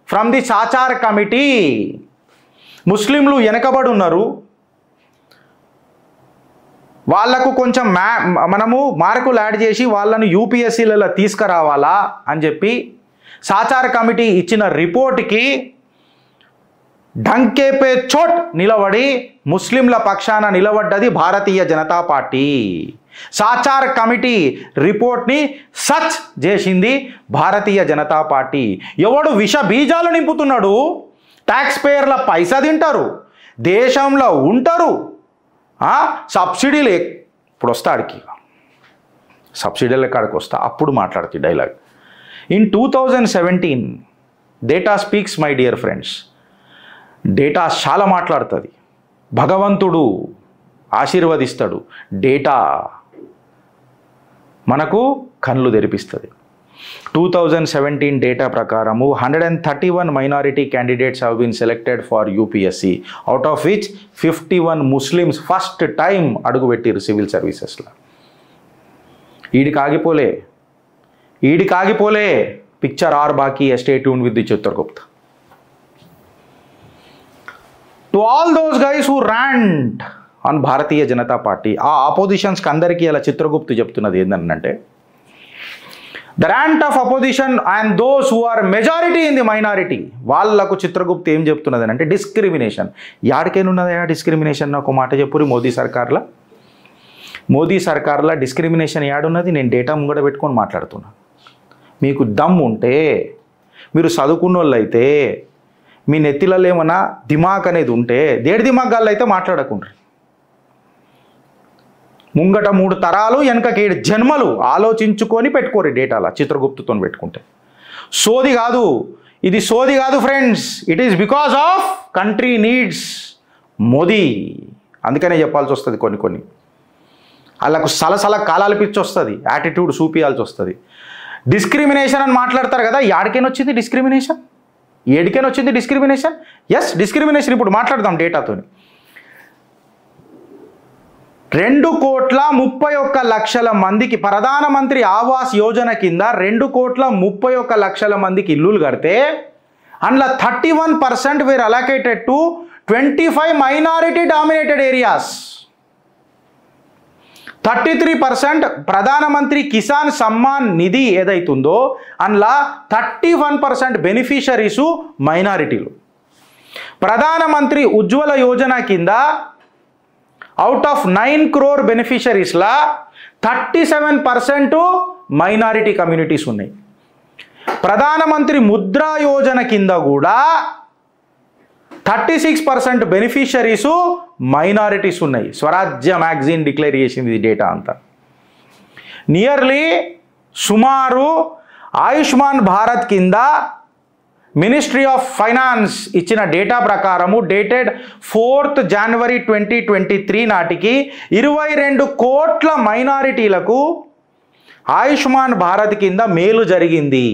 from the Sachar committee. ముస్లింలు వెనకబడి ఉన్నారు, వాళ్లకు కొంచెం మనము మార్కులు యాడ్ చేసి వాళ్ళను యూపీఎస్సీలలో తీసుకురావాలా అని చెప్పి సాచార్ కమిటీ ఇచ్చిన రిపోర్ట్కి ఢంకేపే చోట్ నిలబడి ముస్లింల పక్షాన నిలబడ్డది భారతీయ జనతా పార్టీ. సాచార్ కమిటీ రిపోర్ట్ని సచ్ చేసింది భారతీయ జనతా పార్టీ. ఎవడు విష బీజాలు నింపుతున్నాడు, ట్యాక్స్ పేయర్ల పైసా తింటారు, దేశంలో ఉంటారు, సబ్సిడీలు ఇప్పుడు వస్తాడికి సబ్సిడీల కాడికి వస్తా అప్పుడు మాట్లాడుతుంది dialogue. In 2017 data speaks my dear friends. Data చాలా మాట్లాడుతుంది, భగవంతుడు ఆశీర్వదిస్తాడు, డేటా మనకు కళ్ళు తెరిపిస్తుంది. 2017 డేటా ప్రకారము 131 minority candidates have been selected for UPSC, out of which 51 Muslims first time అడుగుపెట్టిరు సివిల్ సర్వీసెస్లో. ఈడికి ఆగిపోలే పిక్చర్ ఆర్ బాకీ. Stay tune with the Chitragupta. To all those guys who rant on Bharatiya Janata Party, ఆ ఆపోజిషన్స్కి అందరికీ అలా చిత్రగుప్తు చెప్తున్నది ఏంటంటే, the rant of opposition and those who are majority in the minority, వాళ్ళకు చిత్రగుప్తు ఏం చెప్తున్నది అంటే డిస్క్రిమినేషన్. యాడికేనున్నదా డిస్క్రిమినేషన్? ఒక మాట చెప్పురి. మోదీ సర్కార్లో డిస్క్రిమినేషన్ యాడున్నది? నేను డేటా ముంగడ పెట్టుకొని మాట్లాడుతున్నా. మీకు దమ్ము ఉంటే, మీరు చదువుకున్న వాళ్ళు అయితే, మీ నెత్తిలలో ఏమన్నా దిమాగ్ అనేది ఉంటే, దేడి దిమాగ్ గాళ్ళు అయితే మాట్లాడకుండ్రి. ముంగట 3 తరాలు వెనకకి 7 జన్మలు ఆలోచించుకొని పెట్టుకోరు డేటాలా చిత్రగుప్తుతో పెట్టుకుంటే. సోది కాదు ఇది, సోది కాదు friends. It is because of country needs Modi. అందుకనే చెప్పాల్సి వస్తుంది. కొన్ని వాళ్ళకు సలసల కాలాలు పిచ్చి వస్తుంది, యాటిట్యూడ్ చూపించాల్సి వస్తుంది. డిస్క్రిమినేషన్ అని మాట్లాడతారు కదా, యాడికైనా డిస్క్రిమినేషన్? ఏడికైనా వచ్చింది డిస్క్రిమినేషన్? Yes, discrimination. ఇప్పుడు మాట్లాడదాం డేటాతో. 2,31,00,000 మందికి ప్రధానమంత్రి ఆవాస్ యోజన కింద 2,31,00,000 మందికి ఇల్లులు కడితే అందులో 31% were allocated to 25 minority dominated areas. 33% ప్రధానమంత్రి కిసాన్ సమ్మాన్ నిధి ఏదైతుందో అందులో 31% బెనిఫిషరీసు మైనారిటీలు. ప్రధానమంత్రి ఉజ్వల యోజన కింద out of 9 crore బెనిఫిషరీస్లా 37% minority communities ఉన్నాయి. ప్రధానమంత్రి ముద్రా యోజన కింద కూడా 36% బెనిఫిషరీసు మైనారిటీస్ ఉన్నాయి. స్వరాజ్య మ్యాగజైన్ డిక్లేర్ చేసింది ఈ డేటా అంతా. నియర్లీ సుమారు ఆయుష్మాన్ భారత్ కింద మినిస్ట్రీ ఆఫ్ ఫైనాన్స్ ఇచ్చిన డేటా ప్రకారము డేటెడ్ 4th January 2023 నాటికి 22 కోట్ల మైనారిటీలకు ఆయుష్మాన్ భారత్ కింద మేలు జరిగింది.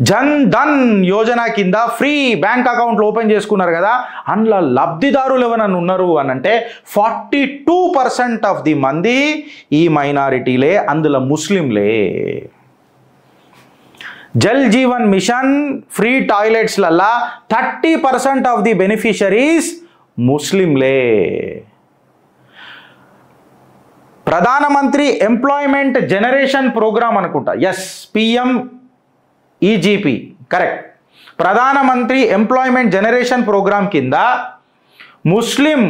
జన్ ధన్ యోజన కింద ఫ్రీ బ్యాంక్ అకౌంట్లు ఓపెన్ చేసుకున్నారు కదా, అందులో లబ్ధిదారులు ఎవరైనా ఉన్నారు అని అంటే 42% ఆఫ్ ది మంది ఈ మైనారిటీలే, అందులో ముస్లింలే. జల్ జీవన్ మిషన్ ఫ్రీ టాయిలెట్స్లల్లా 30% ఆఫ్ ది బెనిఫిషరీస్ ముస్లింలే. ప్రధానమంత్రి ఎంప్లాయ్మెంట్ జనరేషన్ ప్రోగ్రామ్ అనుకుంటా, ఎస్, PMEGP, కరెక్ట్. ప్రధానమంత్రి ఎంప్లాయ్మెంట్ జనరేషన్ ప్రోగ్రామ్ కింద ముస్లిం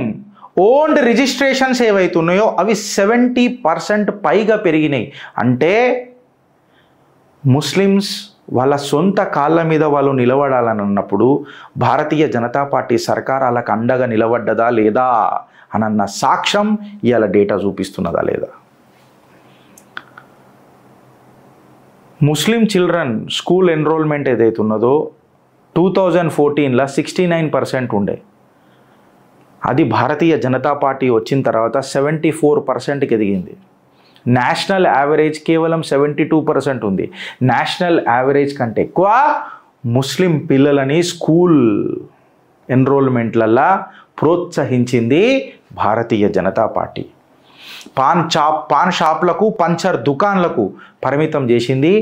ఓన్డ్ రిజిస్ట్రేషన్స్ ఏవైతున్నాయో అవి 70% పైగా పెరిగినాయి. అంటే ముస్లిమ్స్ వాళ్ళ సొంత కాళ్ళ మీద వాళ్ళు నిలబడాలని అన్నప్పుడు భారతీయ జనతా పార్టీ సర్కార్ వాళ్ళకు అండగా నిలబడ్డదా లేదా అన్న సాక్ష్యం ఇవాళ డేటా చూపిస్తున్నదా లేదా? ముస్లిం చిల్డ్రన్ స్కూల్ ఎన్రోల్మెంట్ ఏదైతే ఉన్నదో 2014లో 69% ఉండే, అది భారతీయ జనతా పార్టీ వచ్చిన తర్వాత 74%కి ఎదిగింది. నేషనల్ యావరేజ్ కేవలం 72% ఉంది. నేషనల్ యావరేజ్ కంటే ఎక్కువ ముస్లిం పిల్లలని స్కూల్ ఎన్రోల్మెంట్లల్లో ప్రోత్సహించింది భారతీయ జనతా పార్టీ. పాన్ షాప్లకు, పంచర్ దుకాన్లకు పరిమితం చేసింది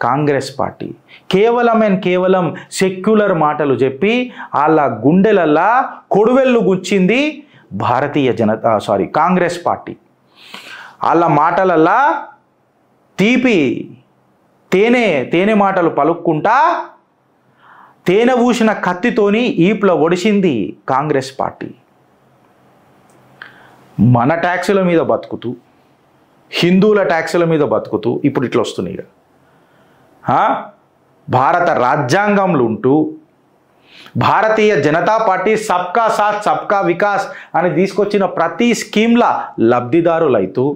కాంగ్రెస్ పార్టీ. కేవలం సెక్యులర్ మాటలు చెప్పి వాళ్ళ గుండెలల్లా కొడువెళ్ళు గుచ్చింది కాంగ్రెస్ పార్టీ. వాళ్ళ మాటలల్లా తీపి తేనె మాటలు పలుక్కుంటా తేనె పూసిన కత్తితోని ఈపులో ఒడిసింది కాంగ్రెస్ పార్టీ. మన ట్యాక్సుల మీద బతుకుతూ, హిందువుల ట్యాక్సుల మీద బతుకుతూ ఇప్పుడు ఇట్లా వస్తున్నాయి. భారత రాజ్యాంగంలో ఉంటూ భారతీయ జనతా పార్టీ సబ్కా సాత్ సబ్కా వికాస్ అని తీసుకొచ్చిన ప్రతి స్కీమ్ల లబ్ధిదారులైతూ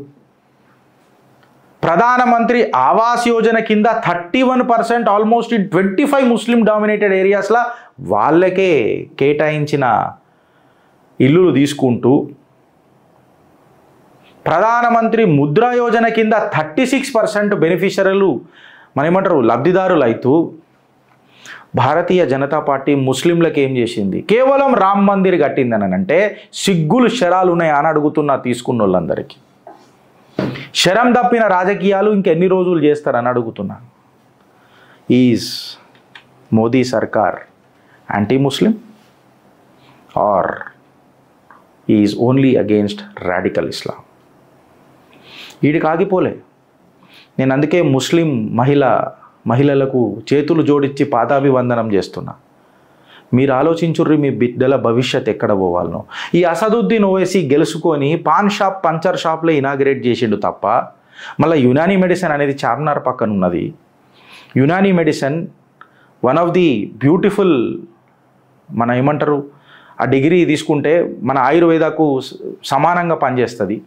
ప్రధానమంత్రి ఆవాస్ యోజన కింద 31% ఆల్మోస్ట్ 25 ముస్లిం డామినేటెడ్ ఏరియాస్లో వాళ్ళకే కేటాయించిన ఇల్లులు తీసుకుంటూ, ప్రధానమంత్రి ముద్రా యోజన కింద 36% బెనిఫిషరీలు లబ్ధిదారులు అవుతూ భారతీయ జనతా పార్టీ ముస్లింలకు ఏం చేసింది? కేవలం రామ్ మందిర్ కట్టిందని అంటే సిగ్గులు శరాలు ఉన్నాయి అని అడుగుతున్నా తీసుకున్న వాళ్ళందరికీ. శరం తప్పిన రాజకీయాలు ఇంకెన్ని రోజులు చేస్తారని అడుగుతున్నా. ఈజ్ మోదీ సర్కార్ anti Muslim or is only against radical Islam? వీడికి ఆగిపోలే. నేను అందుకే ముస్లిం మహిళలకు చేతులు జోడించి పాదాభివందనం చేస్తున్నా. మీరు ఆలోచించుర్రి మీ బిడ్డల భవిష్యత్ ఎక్కడ పోవాలనో. ఈ అసదుద్దీన్ ఓవైసీ గెలుచుకొని పాన్ షాప్, పంచర్ షాప్లో ఇనాగ్రేట్ చేసిండు తప్ప మళ్ళీ యునానీ మెడిసిన్ అనేది చార్మినార్ పక్కన ఉన్నది. Unani medicine one of the beautiful, ఆ డిగ్రీ తీసుకుంటే మన ఆయుర్వేదకు సమానంగా పనిచేస్తుంది.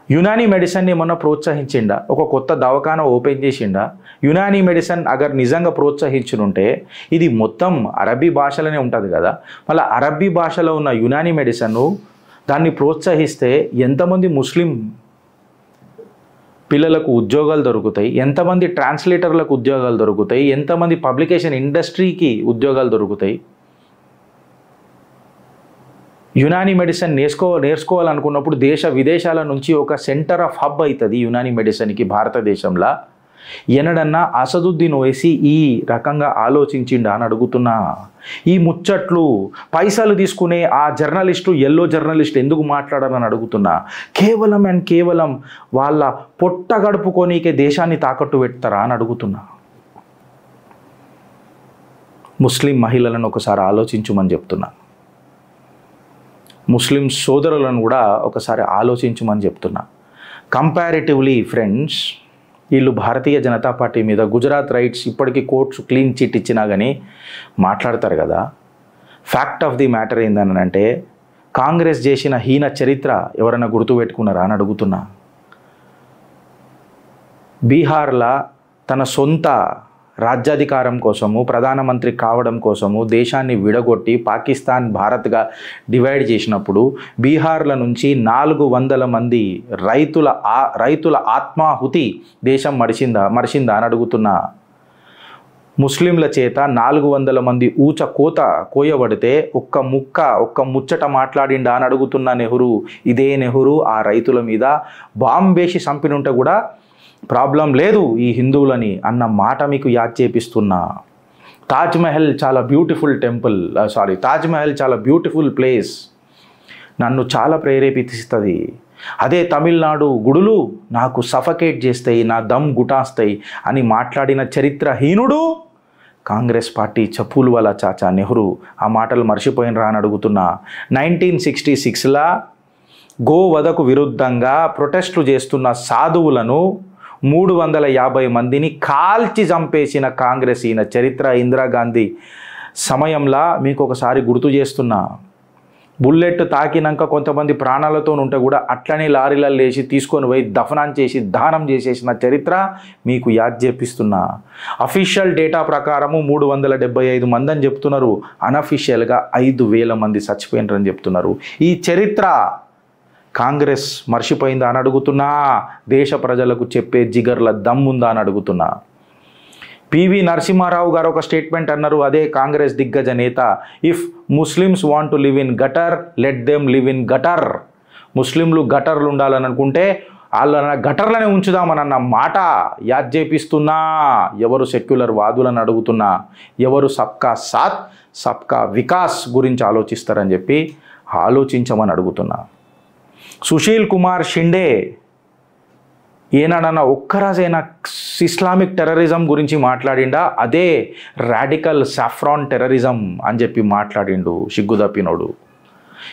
యునానీ మెడిసిన్ని మొన్న ప్రోత్సహించిండా, ఒక కొత్త దవాఖానా ఓపెన్ చేసిండా. యునానీ మెడిసిన్ అగర్ నిజంగా ప్రోత్సహించునుంటే ఇది మొత్తం అరబ్బీ భాషలోనే ఉంటుంది కదా. మళ్ళీ అరబ్బీ భాషలో ఉన్న యునానీ మెడిసిన్ దాన్ని ప్రోత్సహిస్తే ఎంతమంది ముస్లిం పిల్లలకు ఉద్యోగాలు దొరుకుతాయి, ఎంతమంది ట్రాన్స్లేటర్లకు ఉద్యోగాలు దొరుకుతాయి, ఎంతమంది పబ్లికేషన్ ఇండస్ట్రీకి ఉద్యోగాలు దొరుకుతాయి. యునానీ మెడిసిన్ నేర్చుకోవాలనుకున్నప్పుడు దేశ విదేశాల నుంచి ఒక సెంటర్ ఆఫ్ హబ్ అవుతుంది యునానీ మెడిసిన్కి భారతదేశంలో. ఎన్నడన్నా అసదుద్దీన్ ఓవైసీ ఈ రకంగా ఆలోచించిండా అని అడుగుతున్నా. ఈ ముచ్చట్లు పైసలు తీసుకునే ఆ జర్నలిస్టు, ఎల్లో జర్నలిస్ట్ ఎందుకు మాట్లాడాలని అడుగుతున్నా. కేవలం వాళ్ళ పొట్ట గడుపుకోనీకే దేశాన్ని తాకట్టు పెడతారా అని అడుగుతున్నా. ముస్లిం మహిళలను ఒకసారి ఆలోచించమని చెప్తున్నా. ముస్లిం సోదరులను కూడా ఒకసారి ఆలోచించమని చెప్తున్నా. కంపారిటివ్లీ ఫ్రెండ్స్, వీళ్ళు భారతీయ జనతా పార్టీ మీద గుజరాత్ రైట్స్ ఇప్పటికీ కోర్ట్స్ క్లీన్ చిట్ ఇచ్చినా కానీ మాట్లాడతారు కదా. ఫ్యాక్ట్ ఆఫ్ ది మ్యాటర్ ఏందనంటే కాంగ్రెస్ చేసిన హీన చరిత్ర ఎవరైనా గుర్తుపెట్టుకున్నారా అని అడుగుతున్నా. బీహార్లో తన సొంత రాజ్యాధికారం కోసము, ప్రధానమంత్రి కావడం కోసము దేశాన్ని విడగొట్టి పాకిస్తాన్ భారత్గా డివైడ్ చేసినప్పుడు బీహార్ల నుంచి 400 మంది రైతుల ఆత్మాహుతి దేశం మరిచిందా అని అడుగుతున్నా. ముస్లింల చేత 400 మంది కోత కోయబడితే ఒక్క ముచ్చట మాట్లాడిండా అని అడుగుతున్న నెహ్రూ. ఇదే నెహ్రూ ఆ రైతుల మీద బాంబేసి చంపినుంటే కూడా ప్రాబ్లం లేదు ఈ హిందువులని అన్న మాట మీకు యాద్ చేపిస్తున్నా. తాజ్మహల్ చాలా బ్యూటిఫుల్ తాజ్మహల్ చాలా బ్యూటిఫుల్ ప్లేస్, నన్ను చాలా ప్రేరేపిస్తుంది. అదే తమిళనాడు గుడులు నాకు సఫకేట్ చేస్తాయి, నా దమ్ గుటాస్తాయి అని మాట్లాడిన చరిత్రహీనుడు కాంగ్రెస్ పార్టీ చప్పులు వల్ల చాచా నెహ్రూ. ఆ మాటలు మర్చిపోయినరా అని అడుగుతున్నా. 1966లో గోవధకు విరుద్ధంగా ప్రొటెస్టులు చేస్తున్న సాధువులను 350 మందిని కాల్చి చంపేసిన కాంగ్రెస్ ఈయన చరిత్ర ఇందిరాగాంధీ సమయంలో మీకు ఒకసారి గుర్తు చేస్తున్నా. బుల్లెట్ తాకినాక కొంతమంది ప్రాణాలతో ఉంటే కూడా అట్లనే లారీలలో లేచి తీసుకొని పోయి దఫనం చేసి దహనం చేసేసిన చరిత్ర మీకు యాద్ చేపిస్తున్నా. అఫీషియల్ డేటా ప్రకారము 375 మంది అని చెప్తున్నారు, అన్అఫీషియల్గా 5,000 మంది చచ్చిపోయినారని చెప్తున్నారు. ఈ చరిత్ర కాంగ్రెస్ మర్చిపోయిందా అని అడుగుతున్నా, దేశ ప్రజలకు చెప్పే జిగర్ల దమ్ముందా అని అడుగుతున్నా. పివి నరసింహారావు గారు ఒక స్టేట్మెంట్ అన్నారు, అదే కాంగ్రెస్ దిగ్గజ నేత, if Muslims want to live in gutter let them live in gutter. ముస్లింలు గటర్లు ఉండాలని అనుకుంటే వాళ్ళ గటర్లనే ఉంచుదామనన్న మాట యాద్ చేపిస్తున్నా. ఎవరు సెక్యులర్ వాదులను అడుగుతున్నా, ఎవరు సబ్కా సాత్ సబ్కా వికాస్ గురించి ఆలోచిస్తారని చెప్పి ఆలోచించమని అడుగుతున్నా. సుశీల్ కుమార్ షిండే ఏనాడన్నా ఒక్కరాజైనా ఇస్లామిక్ టెర్రరిజం గురించి మాట్లాడిండా? అదే రాడికల్ సాఫ్రాన్ టెర్రరిజం అని చెప్పి మాట్లాడిండు సిగ్గుదప్పినోడు.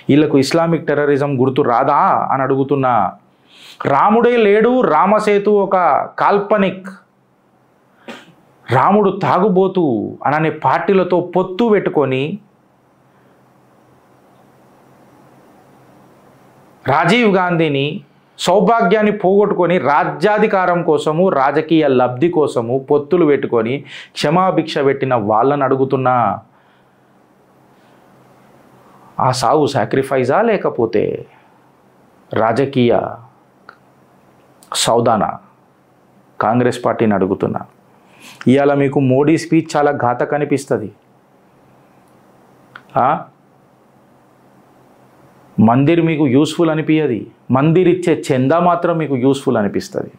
వీళ్ళకు ఇస్లామిక్ టెర్రరిజం గుర్తు రాదా అని అడుగుతున్నా. రాముడే లేడు, రామసేతు ఒక కాల్పనిక్, రాముడు తాగుబోతు అననే పార్టీలతో పొత్తు పెట్టుకొని రాజీవ్ గాంధీని సౌభాగ్యాన్ని పోగొట్టుకొని రాజ్యాధికారం కోసము రాజకీయ లబ్ధి కోసము పొత్తులు పెట్టుకొని క్షమాభిక్ష పెట్టిన వాళ్ళని అడుగుతున్నా. ఆ సావు సాక్రిఫైజా లేకపోతే రాజకీయ సౌదానా? కాంగ్రెస్ పార్టీని అడుగుతున్నా. ఇవాళ మీకు మోడీ స్పీచ్ చాలా ఘాతక అనిపిస్తుంది. మందిర్ మీకు యూస్ఫుల్ అనిపించదు, మందిర్ ఇచ్చే చందా మాత్రం మీకు యూస్ఫుల్ అనిపిస్తుంది.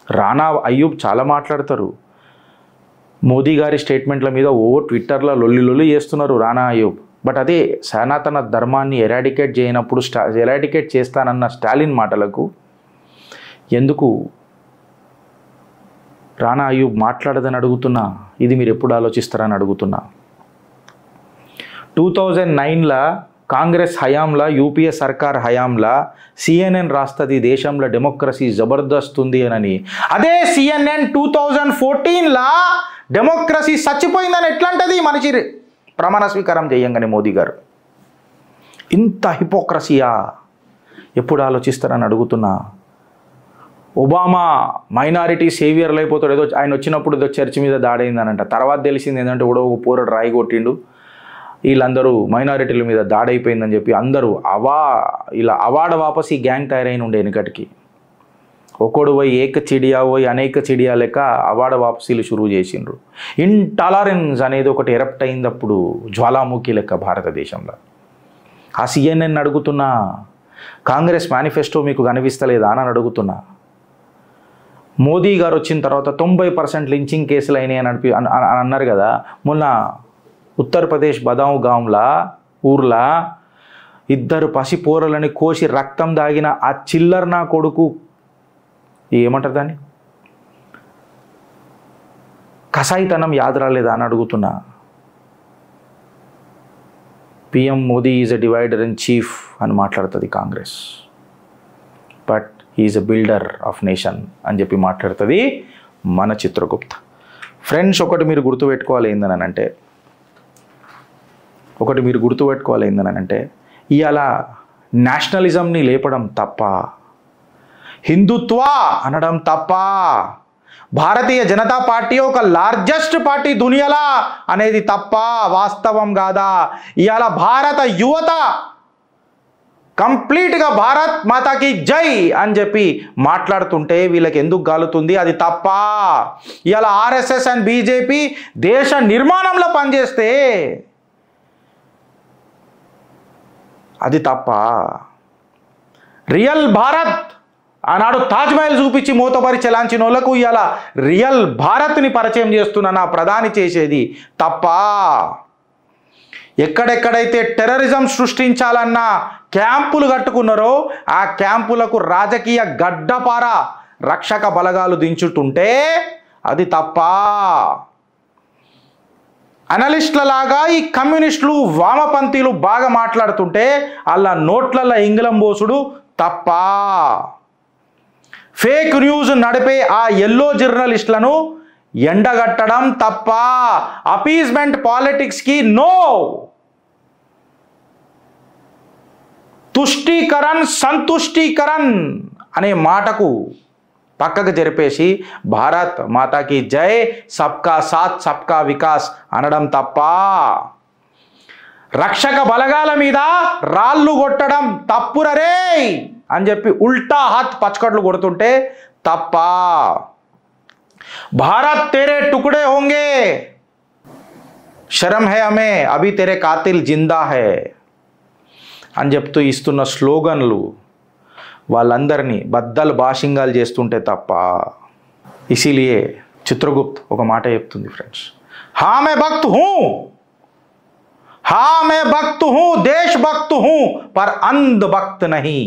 రానా అయ్యూబ్ చాలా మాట్లాడతారు, మోదీ గారి స్టేట్మెంట్ల మీద ట్విట్టర్లో లొల్లి చేస్తున్నారు రానా అయ్యూబ్. బట్ అదే సనాతన ధర్మాన్ని ఎరాడికేట్ చేయనప్పుడు ఎరాడికేట్ చేస్తానన్న స్టాలిన్ మాటలకు ఎందుకు రానా అయ్యూబ్ మాట్లాడదని అడుగుతున్నా. ఇది మీరు ఎప్పుడు ఆలోచిస్తారని అడుగుతున్నా. 2009లా కాంగ్రెస్ హయాంలా, యూపీఏ సర్కార్ హయాంలా CNN రాస్తుంది దేశంలో డెమోక్రసీ జబర్దస్త్ ఉంది అని. అదే CNN 2014లా డెమోక్రసీ చచ్చిపోయిందని ఎట్లాంటిది మనిషి ప్రమాణ స్వీకారం చేయంగానే మోదీ గారు. ఇంత హిపోక్రసీయా ఎప్పుడు ఆలోచిస్తారని అడుగుతున్నా. ఒబామా మైనారిటీ సేవియర్లు అయిపోతాడు, ఏదో ఆయన వచ్చినప్పుడు ఏదో చర్చ్ మీద దాడైందనంట. తర్వాత తెలిసింది ఏంటంటే ఒక పోరడు రాయి కొట్టిండు, వీళ్ళందరూ మైనారిటీల మీద దాడైపోయిందని చెప్పి అందరూ ఇలా అవార్డు వాపసి గ్యాంగ్ తయారైన ఉండే వెనుకటికి. ఒకడు పోయి ఏక చిడియా పోయి అనేక చిడియా లెక్క అవార్డు వాపసీలు షురూ చేసిండ్రు. ఇంటాలరెన్స్ అనేది ఒకటి ఎరప్ట్ అయిందప్పుడు జ్వాలాముఖి లెక్క భారతదేశంలో. ఆ CNN అడుగుతున్నా, కాంగ్రెస్ మేనిఫెస్టో మీకు కనిపిస్తలేదా అని అడుగుతున్నా. మోదీ గారు వచ్చిన తర్వాత 90% లించింగ్ కేసులు అయినాయి అని అన్నారు కదా. మొన్న ఉత్తరప్రదేశ్ బదాం గాంలా ఊర్లా 2 పసిపోరలని కోసి రక్తం దాగిన ఆ చిల్లర్ నా కొడుకు ఏమంటారు దాన్ని, కసాయితనం యాద రాలేదా అని అడుగుతున్నా. PM Modi is a divider in chief అని మాట్లాడుతుంది Congress, but is a builder of nation అని చెప్పి మాట్లాడుతుంది మన చిత్రగుప్త. ఫ్రెండ్స్, ఒకటి మీరు గుర్తుపెట్టుకోవాలి ఏందనంటే ఇవాళ నేషనలిజంని లేపడం తప్ప, హిందుత్వ అనడం తప్ప, భారతీయ జనతా పార్టీ ఒక లార్జెస్ట్ పార్టీ దునియాలా అనేది తప్ప, వాస్తవం కాదా? ఇవాళ భారత యువత కంప్లీట్గా భారత్ మాతాకి జై అని చెప్పి మాట్లాడుతుంటే వీళ్ళకి ఎందుకు గాలుతుంది? అది తప్ప. ఇవాళ RSS అండ్ BJP దేశ నిర్మాణంలో పనిచేస్తే అది తప్ప. రియల్ భారత్ ఆనాడు తాజ్మహల్ చూపించి మూతపరి చెలాంచిన వాళ్ళకు ఇవాళ రియల్ భారత్ని పరిచయం చేస్తున్న నా ప్రధాని చేసేది తప్ప. ఎక్కడెక్కడైతే టెర్రరిజం సృష్టించాలన్న క్యాంపులు కట్టుకున్నారో ఆ క్యాంపులకు రాజకీయ గడ్డపార రక్షక బలగాలు దించుతుంటే అది తప్ప. అనలిస్టుల లాగా ఈ కమ్యూనిస్టులు వామపంథీలు బాగా మాట్లాడుతుంటే అలా నోట్లల్లో ఇంగిలం పోసుడు తప్ప. ఫేక్ న్యూస్ నడిపే ఆ ఎల్లో జర్నలిస్టులను ఎండగట్టడం తప్ప. Appeasement పాలిటిక్స్కి no. తుష్టీకరణ్ సంతుష్టీకరణ్ అనే మాటకు పక్కకు జరిపేసి భారత్ మాతాకి జై, సబ్కా సాత్ సబ్కా వికాస్ అనడం తప్ప రక్షక బలగాల మీద రాళ్ళు కొట్టడం తప్పురరే అని చెప్పి ఉల్టా హాత్ పచ్చకట్లు కొడుతుంటే తప్ప. భారత్ తేరే టుకుడే హోంగే, శరం హే హమే, అభి తేరే కాతిల్ జిందా హే అని చెప్తూ ఇస్తున్న స్లోగన్లు వాళ్ళందరినీ బద్దలు బాషింగాలు చేస్తుంటే తప్ప. ఇసిలియే చిత్రగుప్త్ ఒక మాట చెప్తుంది ఫ్రెండ్స్, హా మే భక్త్ హూ, हाँ मैं भक्त हूं, देशभक्त हूं, पर अंध भक्त नहीं.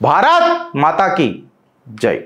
भारत माता की जय.